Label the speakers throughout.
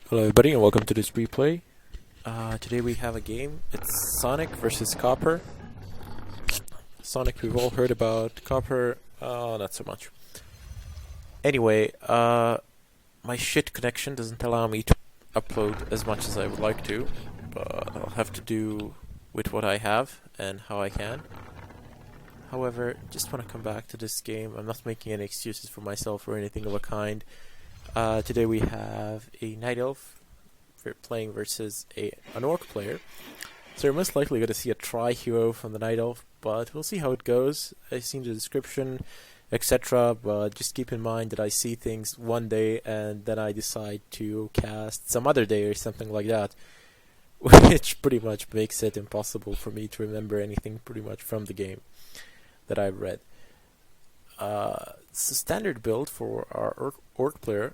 Speaker 1: Hello everybody and welcome to this replay. Today we have a game. It's Sonic versus Copper. Sonic we've all heard about, Copper not so much. Anyway, my shit connection doesn't allow me to upload as much as I would like to, but I'll have to do with what I have and how I can. However, just want to come back to this game. I'm not making any excuses for myself or anything of a kind. Today we have a Night Elf playing versus an Orc player. So you're most likely going to see a tri-hero from the Night Elf, but we'll see how it goes. I've seen the description, etc., but just keep in mind that I see things one day and then I decide to cast some other day or something like that, which pretty much makes it impossible for me to remember anything pretty much from the game that I've read. It's a standard build for our Orc player,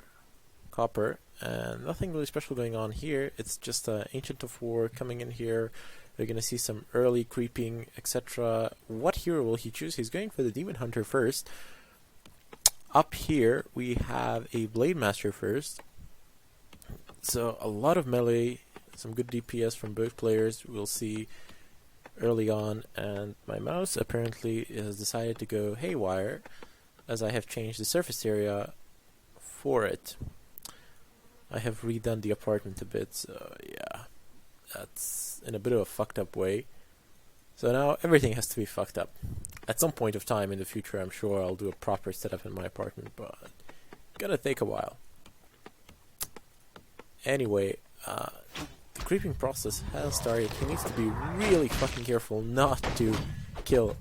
Speaker 1: Copper, and nothing really special going on here. It's just an Ancient of War coming in here. We're going to see some early creeping, etc. What hero will he choose? He's going for the Demon Hunter first. Up here, we have a Blade Master first. So a lot of melee, some good DPS from both players we'll see early on, and my mouse apparently has decided to go haywire as I have changed the surface area for it. I have redone the apartment a bit, so yeah, that's in a bit of a fucked up way. So now everything has to be fucked up. At some point of time in the future, I'm sure I'll do a proper setup in my apartment, but it's gonna take a while. Anyway, the creeping process has started. He needs to be really fucking careful not to kill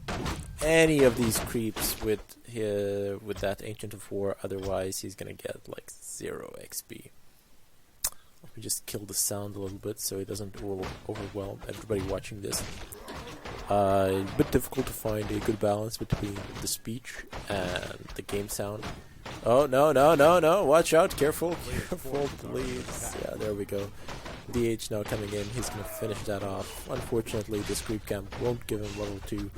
Speaker 1: any of these creeps with that Ancient of War, otherwise he's gonna get like 0 XP. Let me just kill the sound a little bit so it doesn't overwhelm everybody watching this. A bit difficult to find a good balance between the speech and the game sound. Oh, no, watch out, careful, please. Yeah, there we go. DH now coming in, he's gonna finish that off. Unfortunately, this creep camp won't give him level 2,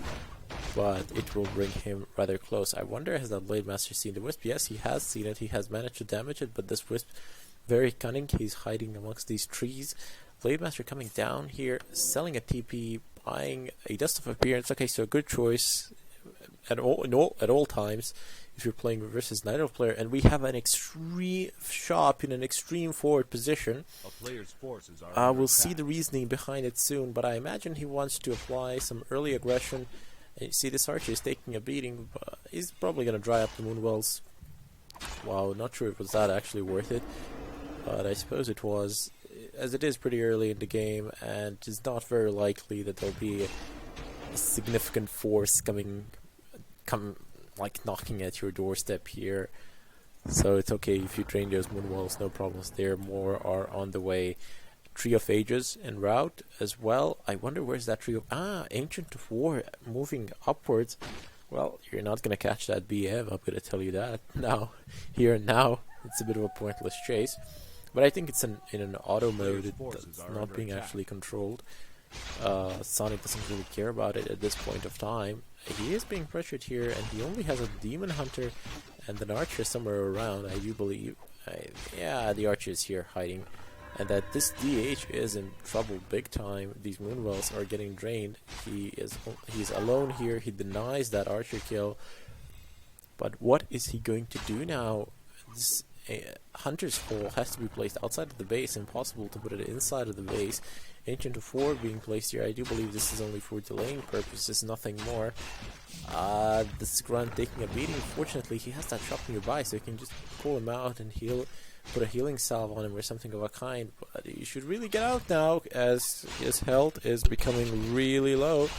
Speaker 1: but it will bring him rather close. I wonder, has that Blade Master seen the Wisp? Yes, he has seen it, he has managed to damage it, but this Wisp, very cunning, he's hiding amongst these trees. Blade Master coming down here, selling a TP, buying a Dust of Appearance. Okay, so a good choice at all times if you're playing versus Night Elf player, and we have an extreme shop in an extreme forward position. We'll see the reasoning behind it soon, but I imagine he wants to apply some early aggression. And you see this archer is taking a beating, but he's probably going to dry up the Moonwells. Wow, not sure if it was that actually worth it, but I suppose it was, as it is pretty early in the game, and it's not very likely that there'll be a significant force like knocking at your doorstep here. So it's okay if you drain those Moonwells, no problems there. More are on the way. Tree of Ages en route as well. I wonder where's that tree of... Ancient of War moving upwards. Well, you're not gonna catch that BM, I'm gonna tell you that now. Here and now, it's a bit of a pointless chase. But I think it's in an auto mode, it's not being actually controlled. Sonic doesn't really care about it at this point of time. He is being pressured here, and he only has a Demon Hunter and an Archer somewhere around, I do believe. Yeah, the Archer is here hiding. And that this DH is in trouble big time. These Moonwells are getting drained. He's alone here. He denies that Archer kill. But what is he going to do now? This Hunter's Hole has to be placed outside of the base. Impossible to put it inside of the base. Ancient of War being placed here. I do believe this is only for delaying purposes, nothing more. This Grunt taking a beating. Fortunately, he has that shop nearby, so he can just pull him out and put a healing salve on him or something of a kind. But he should really get out now, as his health is becoming really low.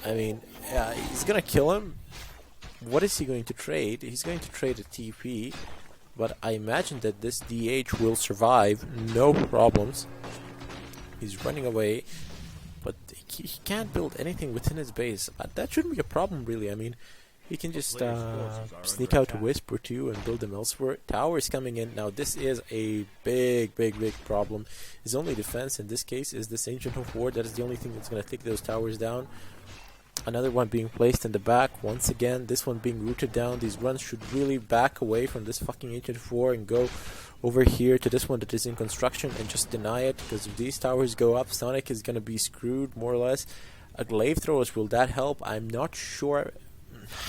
Speaker 1: I mean, yeah, he's gonna kill him. What is he going to trade? He's going to trade a TP, but I imagine that this DH will survive, no problems. He's running away, but he can't build anything within his base. That shouldn't be a problem, really. I mean, he can just sneak out a Wisp or two and build them elsewhere. Towers coming in. Now, this is a big problem. His only defense in this case is this Ancient of War. That is the only thing that's going to take those towers down. Another one being placed in the back. Once again, this one being rooted down. These runs should really back away from this fucking Ancient 4 and go over here to this one that is in construction and just deny it, because if these towers go up, Sonic is going to be screwed, more or less. A glaive throwers, will that help? I'm not sure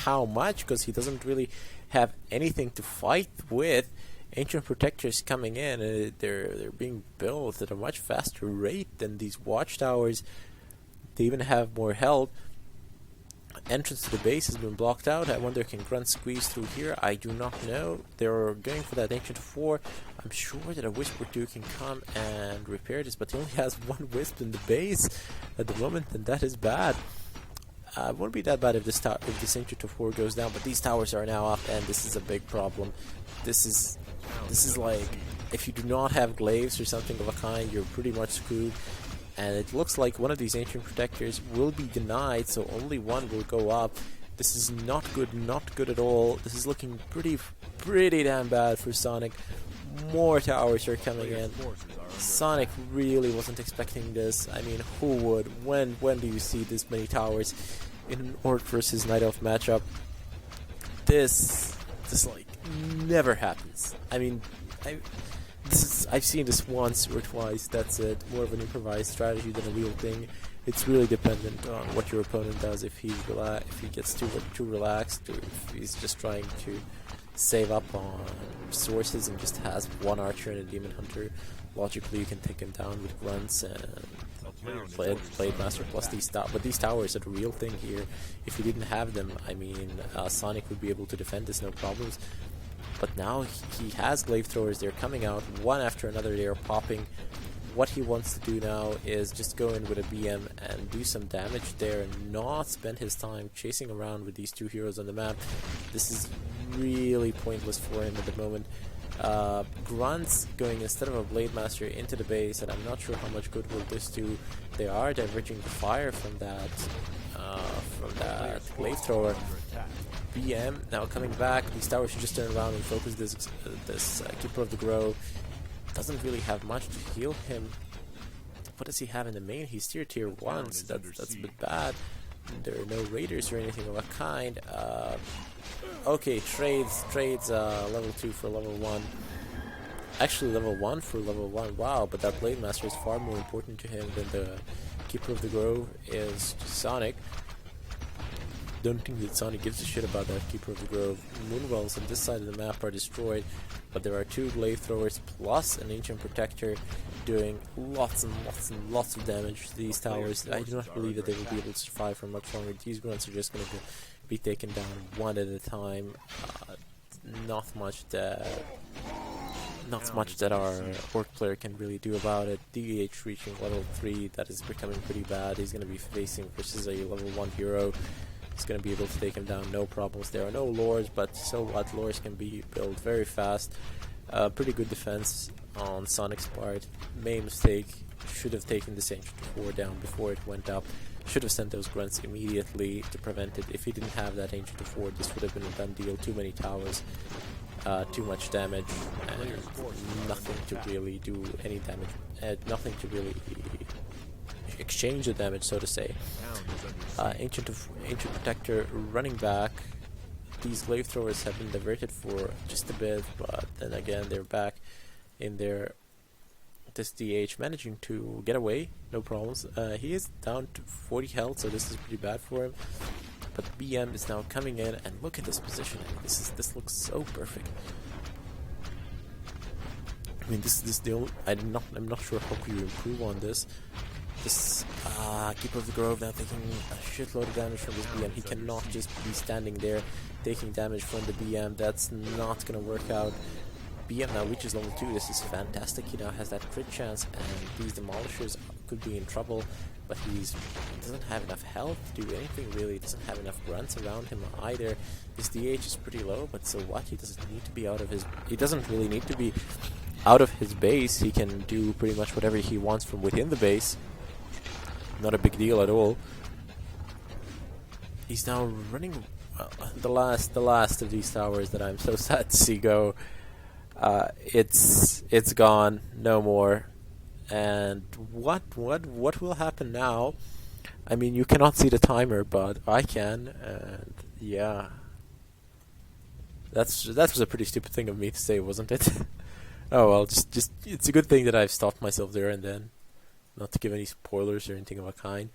Speaker 1: how much, because he doesn't really have anything to fight with. Ancient Protectors coming in, they're being built at a much faster rate than these watchtowers. They even have more health. Entrance to the base has been blocked out. I wonder, can Grunt squeeze through here? I do not know. They're going for that Ancient 4. I'm sure that a Wisp or 2 can come and repair this, but he only has one Wisp in the base at the moment, and that is bad. It won't be that bad if this Ancient 4 goes down, but these towers are now up, and this is a big problem. This is like, if you do not have glaives or something of a kind, you're pretty much screwed. And it looks like one of these Ancient Protectors will be denied, so only one will go up. This is not good at all. This is looking pretty damn bad for Sonic. More towers are coming in. Sonic really wasn't expecting this. I mean, who would? When do you see this many towers in an Orc versus Night Elf matchup? This like never happens. I mean, I've seen this once or twice, that's it. More of an improvised strategy than a real thing. It's really dependent on what your opponent does, if he gets too relaxed, or if he's just trying to save up on resources and just has one archer and a demon hunter. Logically, you can take him down with grunts and Blade Master plus these towers. But these towers are the real thing here. If you didn't have them, I mean, Sonic would be able to defend this no problems. But now he has glaive throwers. They're coming out one after another. They are popping. What he wants to do now is just go in with a BM and do some damage there and not spend his time chasing around with these two heroes on the map. This is really pointless for him at the moment. Grunts going instead of a Blade Master into the base, and I'm not sure how much good will this do. They are diverging the fire from that glaive thrower. BM now coming back. These towers should just turn around and focus this Keeper of the Grove. Doesn't really have much to heal him. What does he have in the main? He's tier 1, so that's a bit bad. There are no raiders or anything of a kind. Okay, trades level 2 for level 1. Actually level 1 for level 1. Wow, but that Blade Master is far more important to him than the Keeper of the Grove is to Sonic. Don't think that Sonic gives a shit about that Keeper of the Grove. Moonwells on this side of the map are destroyed, but there are two glaive throwers plus an Ancient Protector doing lots and lots of damage to these towers. I do not believe that they will be able to survive for much longer. These grunts are just going to be taken down one at a time. Not much that our Orc player can really do about it. DH reaching level 3, that is becoming pretty bad. He's going to be facing versus a level 1 hero. He's going to be able to take him down, no problems. There are no lures, but so what? Lures can be built very fast. Pretty good defense on Sonic's part. Main mistake, should have taken this Ancient 4 down before it went up. Should have sent those grunts immediately to prevent it. If he didn't have that Ancient 4, this would have been a done deal. Too many towers, too much damage, and nothing to really do any damage. Nothing to really exchange the damage, so to say. Ancient Protector running back. These glaive throwers have been diverted for just a bit, but then again they're back in their this DH, managing to get away, no problems. He is down to 40 health, so this is pretty bad for him. But BM is now coming in, and look at this positioning. This looks so perfect. I mean, this is the only. I'm not sure how could you improve on this. This Keeper of the Grove now taking a shitload of damage from this BM. He cannot just be standing there taking damage from the BM. That's not gonna work out. BM now reaches level 2. This is fantastic. He now has that crit chance, and these demolishers could be in trouble. But he doesn't have enough health to do anything really. He doesn't have enough grunts around him either. His DH is pretty low, but so what? He doesn't need to be out of his. He doesn't really need to be out of his base. He can do pretty much whatever he wants from within the base. Not a big deal at all. He's now running the last of these towers that I'm so sad to see go. It's gone, no more. And what will happen now? I mean, you cannot see the timer, but I can, and yeah, that was a pretty stupid thing of me to say, wasn't it? Oh well, just it's a good thing that I've stopped myself there and then, not to give any spoilers or anything of a kind.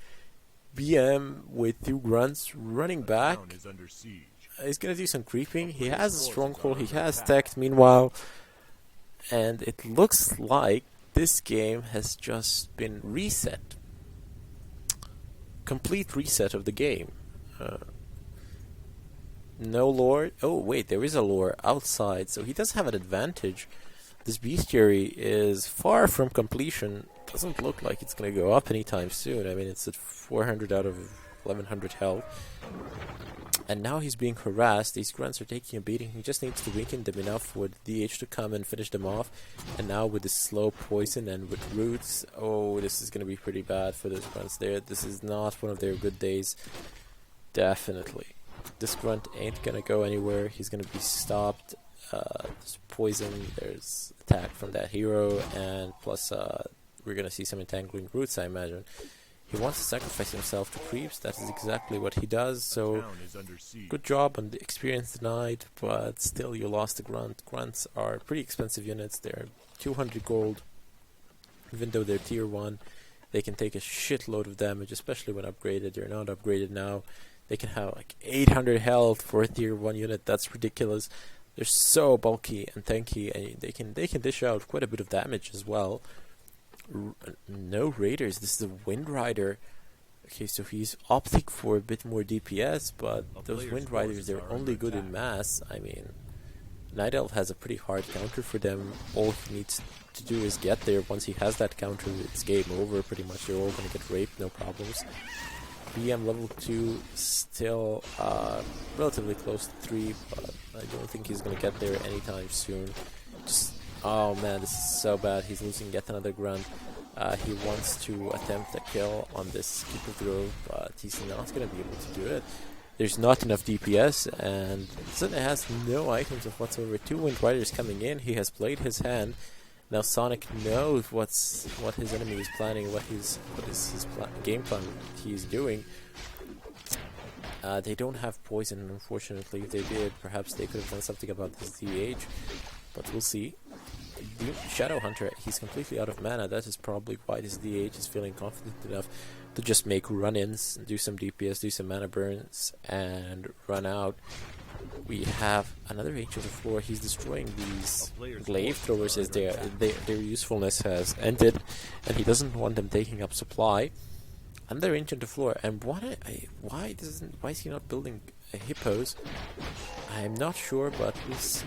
Speaker 1: BM with 2 grunts running back. He's gonna do some creeping. He has a stronghold. He has tech. Meanwhile, and it looks like this game has just been reset. Complete reset of the game. No lore. Oh wait, there is a lore outside, so he does have an advantage. This bestiary is far from completion. Doesn't look like it's going to go up anytime soon. I mean, it's at 400 out of 1100 health. And now he's being harassed. These grunts are taking a beating. He just needs to weaken them enough for the DH to come and finish them off. And now with this slow poison and with roots, oh, this is going to be pretty bad for those grunts there. This is not one of their good days. Definitely. This grunt ain't going to go anywhere. He's going to be stopped. There's poison, there's attack from that hero, and plus we're going to see some entangling roots, I imagine. He wants to sacrifice himself to creeps. That is exactly what he does, so good job on the experience denied, but still you lost the grunt. Grunts are pretty expensive units. They're 200 gold. Even though they're tier 1, they can take a shitload of damage, especially when upgraded. They're not upgraded now. They can have like 800 health for a tier 1 unit. That's ridiculous. They're so bulky and tanky, and they can dish out quite a bit of damage as well. No raiders. This is a Wind Rider. Okay, so he's opting for a bit more DPS, but those Wind Riders, they're only good in mass. I mean, Night Elf has a pretty hard counter for them. All he needs to do is get there. Once he has that counter, it's game over pretty much. They're all going to get raped, no problems. BM level 2, still relatively close to 3, but I don't think he's going to get there anytime soon. Just, oh man, this is so bad. He's losing yet another grunt. He wants to attempt a kill on this Keep of the Grove, but he's not going to be able to do it. There's not enough DPS, and Zeta has no items of whatsoever. 2 Wind Riders coming in. He has played his hand. Now Sonic knows what his enemy is planning, what is his game plan he's doing. They don't have poison, unfortunately. If they did, perhaps they could have done something about this DH, but we'll see. The Shadow Hunter, he's completely out of mana. That is probably why this DH is feeling confident enough to just make run-ins, do some DPS, do some mana burns, and run out. We have another Ancient of the Floor. He's destroying these glaive throwers as their usefulness has ended, and he doesn't want them taking up supply. Another Ancient of the Floor, and why is he not building hippos? I'm not sure, but we'll see.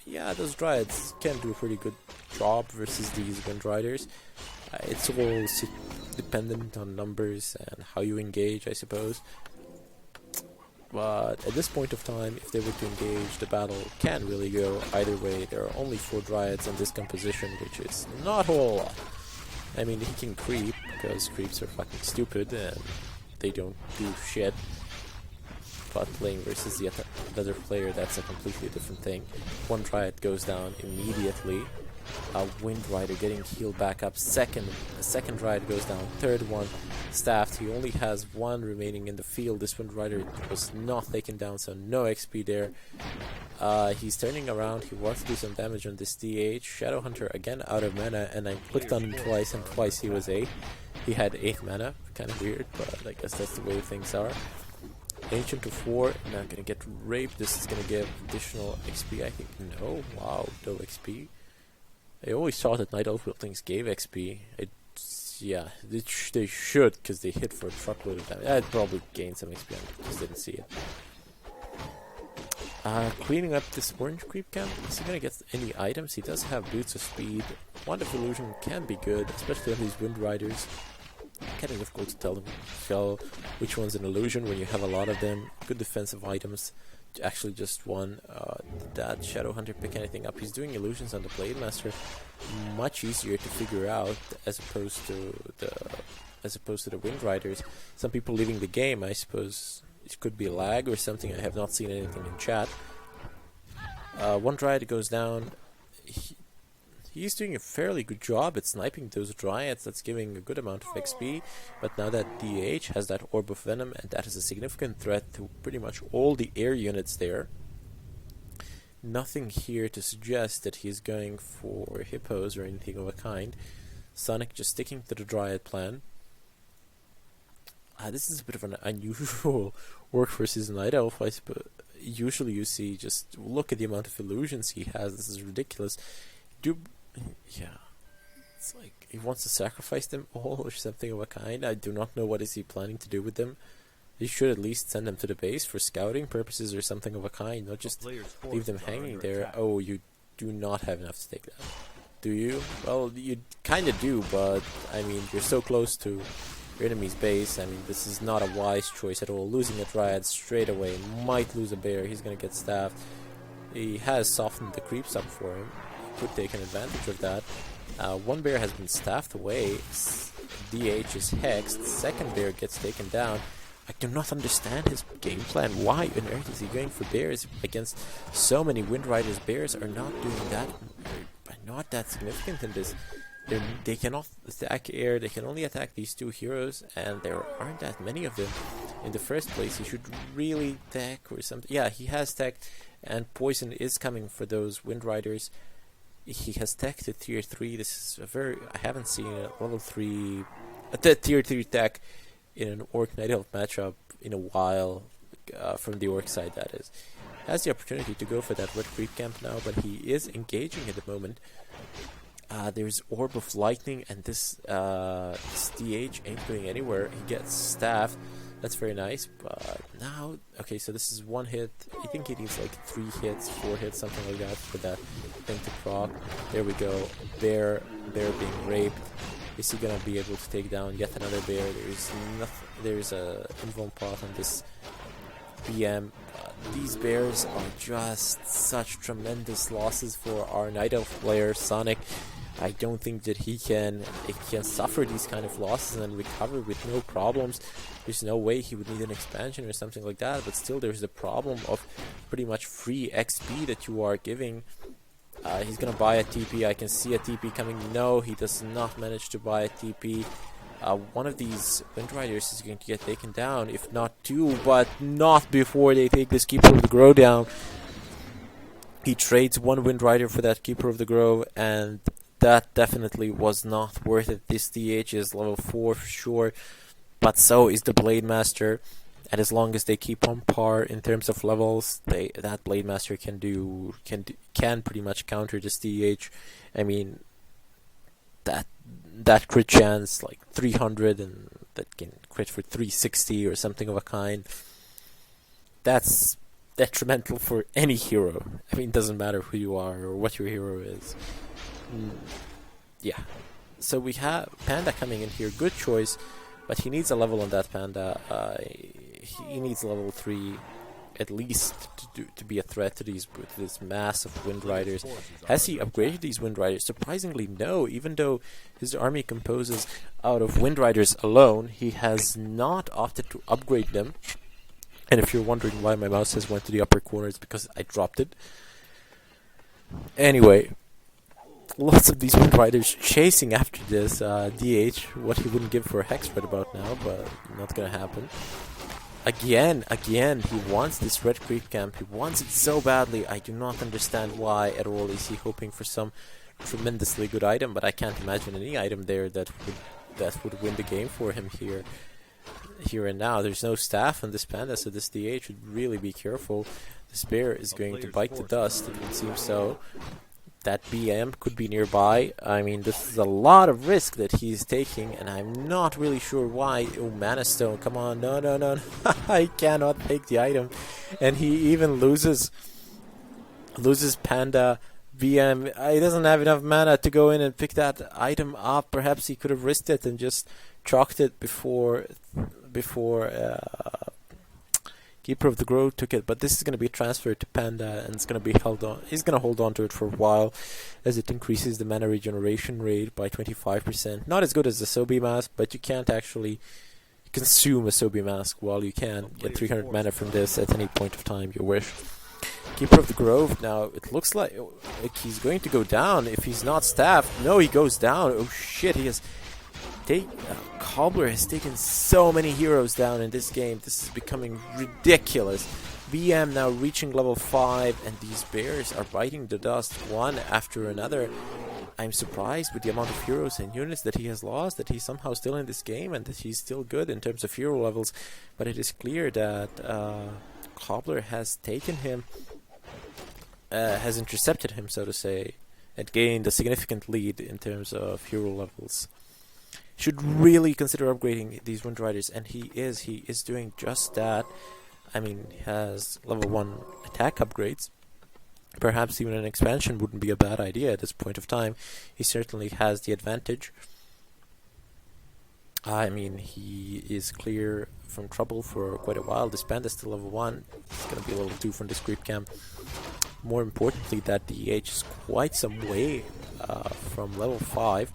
Speaker 1: Yeah, those Dryads can do a pretty good job versus these Wind Riders. It's all dependent on numbers and how you engage, I suppose. But at this point of time, if they were to engage, the battle can really go either way. There are only 4 Dryads in this composition, which is not a whole lot. I mean, he can creep, because creeps are fucking stupid and they don't do shit. But playing versus the other player, that's a completely different thing. 1 Dryad goes down immediately. A Wind Rider getting healed back up. The second Dryad goes down. Third one staffed. He only has 1 remaining in the field. This Wind Rider was not taken down, so no XP there. He's turning around. He wants to do some damage on this DH. Shadow Hunter again out of mana, and I clicked on him twice, and twice he was 8. He had 8 mana. Kind of weird, but I guess that's the way things are. Ancient of War, not gonna get raped. This is gonna give additional XP, I think. No, wow, no XP. I always thought that Night Elf buildings gave XP. Yeah, they should, because they hit for a truckload of damage. I'd probably gain some XP, I just didn't see it. Cleaning up this orange creep camp. Is he gonna get any items? He does have Boots of Speed. Wand of Illusion can be good, especially on these Wind Riders. Kind of difficult to tell which one's an illusion when you have a lot of them. Good defensive items. Actually, just one. That Shadow Hunter pick anything up? He's doing illusions on the Blade Master. Much easier to figure out as opposed to the Wind Riders. Some people leaving the game. I suppose it could be lag or something. I have not seen anything in chat. 1 Dryad goes down. he's doing a fairly good job at sniping those Dryads. That's giving a good amount of XP. But now that DH has that Orb of Venom, and that is a significant threat to pretty much all the air units there. Nothing here to suggest that he's going for hippos or anything of a kind. Sonic just sticking to the Dryad plan. This is a bit of an unusual work versus Night Elf, I suppose. Usually you see, just look at the amount of illusions he has. This is ridiculous. Yeah, it's like he wants to sacrifice them all or something of a kind. I do not know what is he planning to do with them. He should at least send them to the base for scouting purposes or something of a kind, not just leave them hanging there. Oh, you do not have enough to take that, do you? Well, you kind of do, but I mean, you're so close to your enemy's base. I mean, this is not a wise choice at all. Losing a Dryad straight away, might lose a bear. He's gonna get staffed. He has softened the creeps up for him. He could take an advantage of that. One bear has been staffed away. DH is hexed. Second bear gets taken down. I do not understand his game plan. Why on earth is he going for bears against so many Wind Riders? Bears are not doing that. They're not that significant in this. They cannot attack air. They can only attack these two heroes, and there aren't that many of them. In the first place, he should really tech or something. Yeah, he has tech, and poison is coming for those Wind Riders. He has tech to tier 3. This is a very... I haven't seen a level 3... tier 3 tech in an Orc Night Elf matchup in a while, from the Orc side, that is. Has the opportunity to go for that red creep camp now, but he is engaging at the moment. There's Orb of Lightning, and this DH ain't going anywhere. He gets staffed. That's very nice, but now... Okay, so this is one hit. I think he needs like 3 hits, 4 hits, something like that for that thing to proc. There we go. Bear being raped. Is he gonna be able to take down yet another bear? There's nothing. There's a invuln pot on this BM. These bears are just such tremendous losses for our Night Elf player, Sonic. I don't think that he can suffer these kind of losses and recover with no problems. There's no way he would need an expansion or something like that, but still there's the problem of pretty much free XP that you are giving. He's gonna buy a TP. I can see a TP coming. No, he does not manage to buy a TP. One of these Wind Riders is going to get taken down, if not 2, but not before they take this Keeper of the Grove down. He trades one Wind Rider for that Keeper of the Grove, and that definitely was not worth it. This DH is level 4 for sure, but so is the Blade Master. And as long as they keep on par in terms of levels, that Blade Master can pretty much counter this DH. I mean, that crit chance like 300, and that can crit for 360 or something of a kind. That's detrimental for any hero. I mean, it doesn't matter who you are or what your hero is. Yeah. So we have Panda coming in here. Good choice, but he needs a level on that Panda. He needs level 3 at least to be a threat to this mass of Wind Riders. Has he upgraded these Wind Riders? Surprisingly, no. Even though his army composes out of Wind Riders alone, he has not opted to upgrade them. And if you're wondering why my mouse has went to the upper corner, it's because I dropped it. Anyway, lots of these Wind Riders chasing after this DH, what he wouldn't give for a Hex right about now, but not gonna happen. Again, he wants this red creep camp. He wants it so badly. I do not understand why at all. Is he hoping for some tremendously good item? But I can't imagine any item there that would win the game for him here and now. There's no staff on this Panda, so this DH should really be careful. This bear is going to bite the dust, it would seem so. That BM could be nearby. I mean, this is a lot of risk that he's taking, and I'm not really sure why. Oh, Mana Stone, come on, no. I cannot take the item. And he even loses Panda BM. He doesn't have enough mana to go in and pick that item up. Perhaps he could have risked it and just chalked it before Keeper of the Grove took it, but this is going to be transferred to Panda, and it's going to be held on. He's going to hold on to it for a while, as it increases the mana regeneration rate by 25%. Not as good as the Sobi Mask, but you can't actually consume a Sobi Mask while you can get 300 mana from this at any point of time you wish. Keeper of the Grove now, it looks like he's going to go down if he's not staffed. No, he goes down. Oh shit, he has... Cobbler has taken so many heroes down in this game. This is becoming ridiculous. VM now reaching level 5, and these bears are biting the dust one after another. I'm surprised with the amount of heroes and units that he has lost, that he's somehow still in this game, and that he's still good in terms of hero levels. But it is clear that Cobbler has taken him, has intercepted him, so to say, and gained a significant lead in terms of hero levels. Should really consider upgrading these Wind Riders, and he is doing just that. I mean, he has level 1 attack upgrades. Perhaps even an expansion wouldn't be a bad idea at this point of time. He certainly has the advantage. I mean, he is clear from trouble for quite a while. This panda is still level 1. It's going to be level 2 from this creep camp. More importantly, that DH is quite some way from level 5.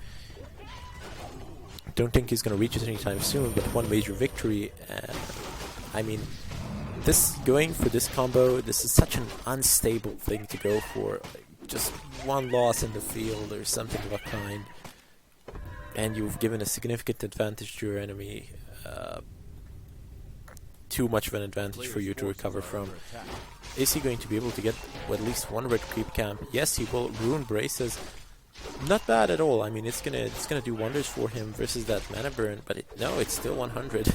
Speaker 1: Don't think he's going to reach it anytime soon, but one major victory. I mean, going for this combo, this is such an unstable thing to go for. Just one loss in the field or something of a kind, and you've given a significant advantage to your enemy. Too much of an advantage for you to recover from. Is he going to be able to get at least one red creep camp? Yes, he will. Rune Braces, not bad at all. I mean, it's gonna do wonders for him versus that mana burn. But no, it's still 100.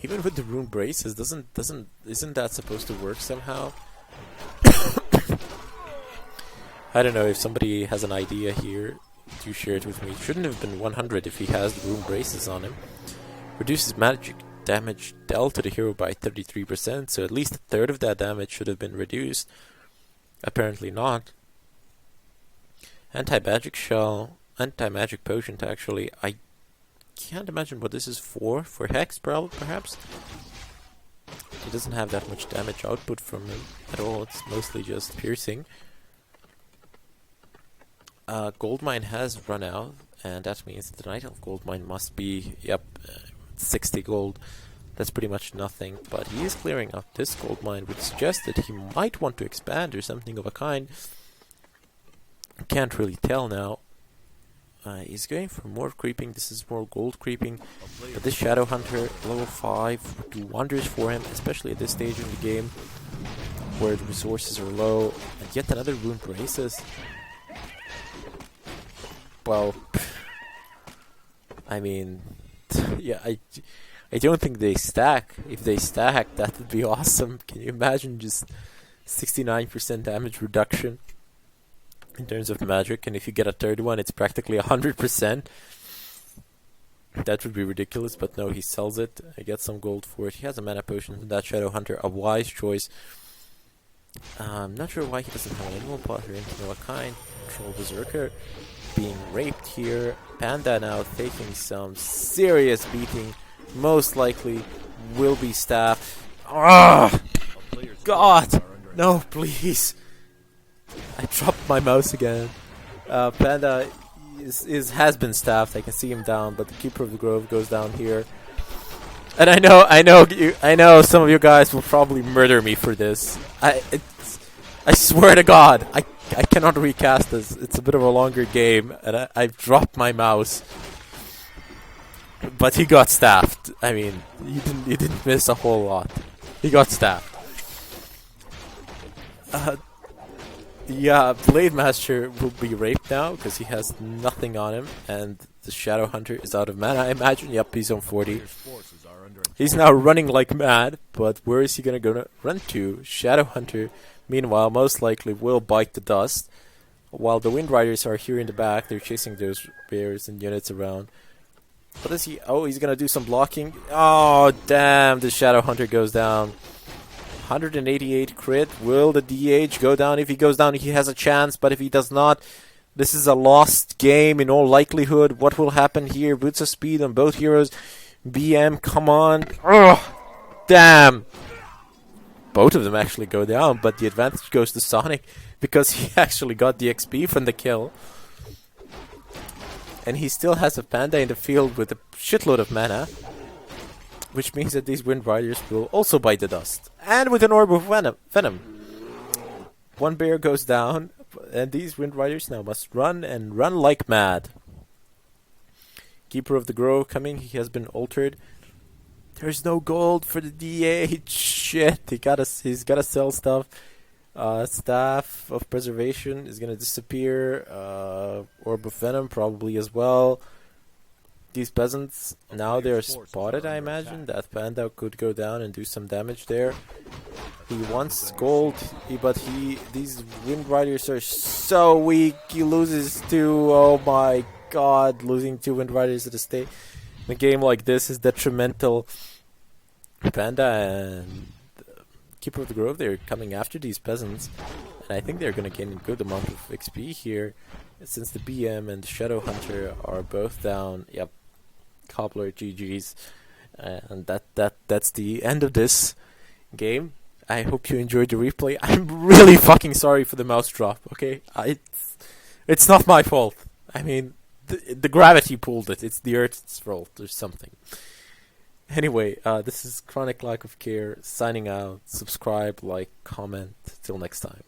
Speaker 1: Even with the Rune Braces, isn't that supposed to work somehow? I don't know if somebody has an idea here to share it with me. It shouldn't have been 100 if he has the Rune Braces on him. Reduces magic damage dealt to the hero by 33%, so at least a third of that damage should have been reduced. Apparently not. Anti-magic shell, anti-magic potion actually. I can't imagine what this is for. For Hex, perhaps? He doesn't have that much damage output from him at all. It's mostly just piercing. Goldmine has run out, and that means the Night Elf Goldmine must be, 60 gold. That's pretty much nothing, but he is clearing out this goldmine, which suggests that he might want to expand or something of a kind. Can't really tell now. He's going for more creeping. This is more gold creeping, but this Shadow Hunter level 5 would do wonders for him, especially at this stage in the game where the resources are low. And yet another Rune Braces. Well, I mean, yeah, I don't think they stack. If they stack, that would be awesome. Can you imagine just 69% damage reduction in terms of magic, and if you get a third one, it's practically 100%. That would be ridiculous, but no, he sells it. I get some gold for it. He has a mana potion from that Shadow Hunter, a wise choice. I'm not sure why he doesn't have an animal pot or anything of a kind. Troll Berserker being raped here. Panda now taking some serious beating. Most likely will be staffed. Ah, God, no, please. I dropped my mouse again. Panda has been staffed. I can see him down, but the Keeper of the Grove goes down here. And I know some of you guys will probably murder me for this. I swear to God, I cannot recast this. It's a bit of a longer game, and I've dropped my mouse. But he got staffed. I mean, you didn't miss a whole lot. He got staffed. Yeah, Blade Master will be raped now because he has nothing on him, and the Shadow Hunter is out of mana, I imagine. Yep, he's on 40. He's now running like mad, but where is he gonna run to? Shadow Hunter, meanwhile, most likely will bite the dust, while the Wind Riders are here in the back. They're chasing those bears and units around. What is he? Oh, he's gonna do some blocking. Oh, damn, the Shadow Hunter goes down. 188 crit. Will the DH go down? If he goes down, he has a chance, but if he does not, this is a lost game in all likelihood. What will happen here? Boots of speed on both heroes. BM, come on. Ugh, damn. Both of them actually go down, but the advantage goes to Sonic because he actually got the XP from the kill. And he still has a Panda in the field with a shitload of mana. which means that these Wind Riders will also bite the dust. And with an orb of venom. One bear goes down, and these Wind Riders now must run and run like mad. Keeper of the Grove coming, he has been altered. There's no gold for the DH. Shit, he's gotta sell stuff. Staff of Preservation is gonna disappear. Orb of Venom probably as well. These peasants, now they're spotted, I imagine. That panda could go down and do some damage there. He wants gold, but these Wind Riders are so weak. He loses two. Oh my god, losing two Wind Riders at a game like this is detrimental. Panda and Keeper of the Grove, they're coming after these peasants, and I think they're going to gain a good amount of XP here, since the BM and the Shadow Hunter are both down. Yep, Cobbler, GG's, and that's the end of this game. I hope you enjoyed the replay. I'm really fucking sorry for the mouse drop. Okay, it's not my fault. I mean, the gravity pulled it. It's the Earth's fault or something. Anyway, this is Chronic Lack of Care signing out. Subscribe, like, comment. Till next time.